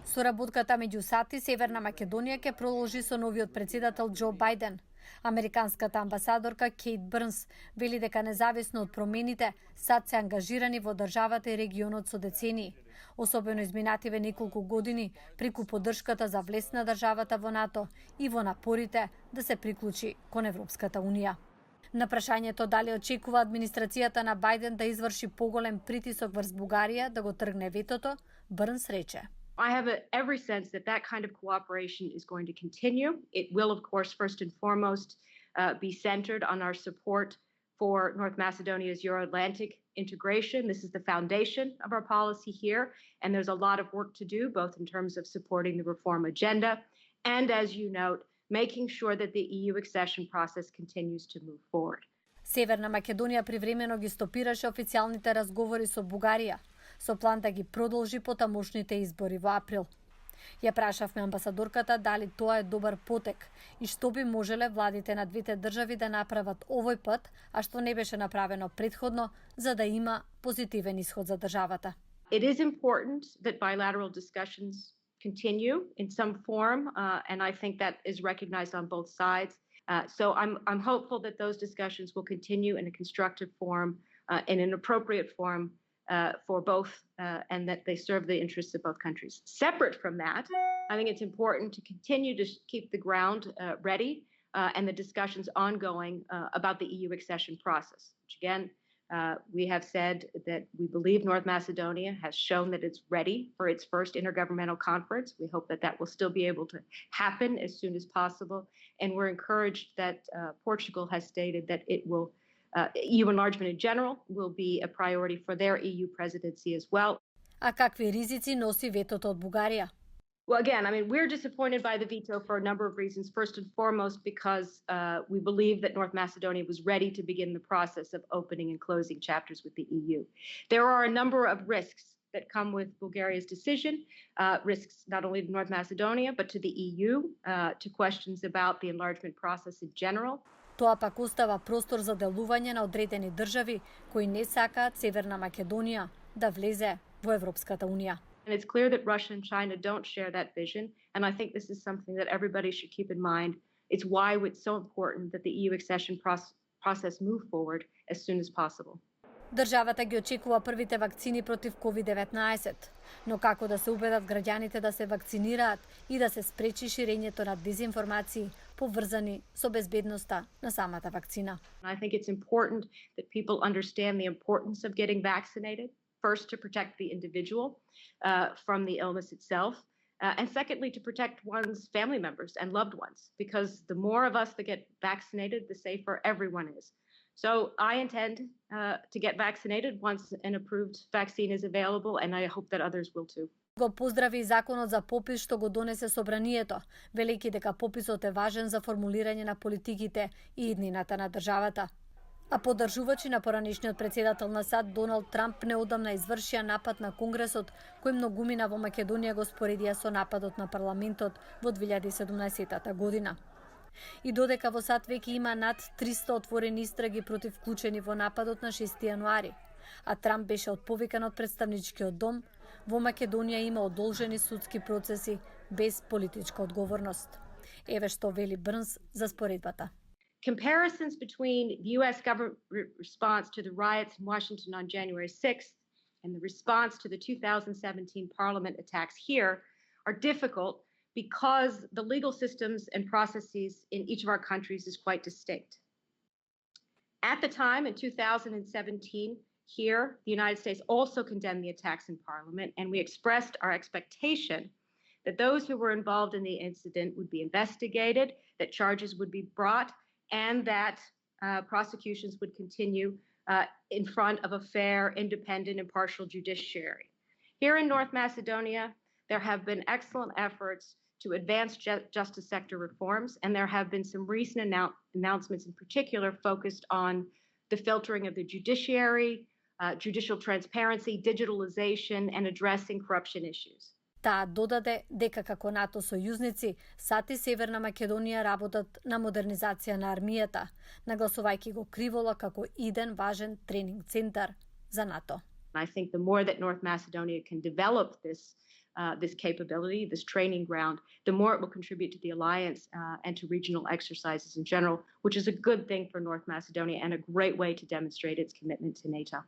Соработката меѓу САД и Северна Македонија ќе продолжи со новиот председател Џо Бајден. Американската амбасадорка Кейт Брнс вели дека независно од промените, САД се ангажирани во државата и регионот со децении, особено изминативе неколку години преку поддршката за влез на државата во НАТО и во напорите да се приклучи кон Европската унија. На прашањето дали очекува администрацијата на Бајден да изврши поголем притисок врз Бугарија да го тргне ветото, Брнс рече: I have every sense that that kind of cooperation is going to continue. It will, of course, first and foremost, be centered on our support for North Macedonia's Euro-Atlantic integration. This is the foundation of our policy here, and there's a lot of work to do, both in terms of supporting the reform agenda and, as you note, making sure that the EU accession process continues to move forward. Северна Македонија привремено ги стопираше официјалните разговори со Бугарија, со план да ги продолжи по тамошните избори во април. Ја прашавме амбасадорката дали тоа е добар потек и што би можеле владите на двете држави да направат овој пат, а што не беше направено претходно, за да има позитивен исход за државата. It is important that bilateral discussions continue in some form, and I think that is recognized on both sides. So I'm hopeful that those discussions will continue in a constructive form, in an appropriate form for both, and that they serve the interests of both countries. Separate from that, I think it's important to continue to keep the ground ready and the discussions ongoing about the EU accession process, which again, we have said that we believe North Macedonia has shown that it's ready for its first intergovernmental conference. We hope that that will still be able to happen as soon as possible. And we're encouraged that Portugal has stated that it will, EU enlargement in general will be a priority for their EU presidency as well. А какви ризици носи ветото од Бугарија? Well, again, I mean, we're disappointed by the veto for a number of reasons. First and foremost, because we believe that North Macedonia was ready to begin the process of opening and closing chapters with the EU. There are a number of risks that come with Bulgaria's decision, risks not only to North Macedonia, but to the EU, to questions about the enlargement process in general. Тоа пак остава простор за делување на одредени држави кои не сакаат Северна Македонија да влезе во Европската унија. And it's clear that Russia and China don't share that vision, and I think this is something that everybody should keep in mind. It's why it's so important that the EU accession process move forward as soon as possible. Државата ги очекува првите вакцини против COVID-19, но како да се убедат граѓаните да се вакцинираат и да се спречи ширењето на дезинформации поврзани со безбедноста на самата вакцина. I think it's important that people understand the importance of getting vaccinated. First, to protect the individual from the illness itself, and secondly, to protect one's family members and loved ones, because the more of us that get vaccinated, the safer everyone is. So I intend to get vaccinated once an approved vaccine is available, and I hope that others will too. Го поздрави законот за попис што го донесе собранието, велејќи дека пописот е важен за формулирање на политиките и иднината на државата. А поддржувачи на поранешниот председател на САД Доналд Трамп неодамна извршија напад на Конгресот, кој многумина во Македонија го споредија со нападот на парламентот во 2017 година. И додека во САД веќе има над 300 отворени истраги против вклучени во нападот на 6 јануари, а Трамп беше отповикан од представничкиот дом, во Македонија има одолжени судски процеси без политичка одговорност. Еве што вели Брнс за споредбата. Comparisons between the U.S. government response to the riots in Washington on January 6th and the response to the 2017 parliament attacks here are difficult because the legal systems and processes in each of our countries is quite distinct. At the time, in 2017, here, the United States also condemned the attacks in parliament, and we expressed our expectation that those who were involved in the incident would be investigated, that charges would be brought, and that prosecutions would continue in front of a fair, independent, impartial judiciary. Here in North Macedonia, there have been excellent efforts to advance justice sector reforms, and there have been some recent announcements in particular focused on the filtering of the judiciary, judicial transparency, digitalization, and addressing corruption issues. Таа додаде дека како НАТО сојузници, САД и Северна Македонија работат на модернизација на армијата, нагласувајќи го Кривола како иден важен тренинг центар за НАТО. I think the more that North Macedonia can develop this this capability, this training ground, the more it will contribute to the alliance and to regional exercises in general, which is a good thing for North Macedonia and a great way to demonstrate its commitment to NATO.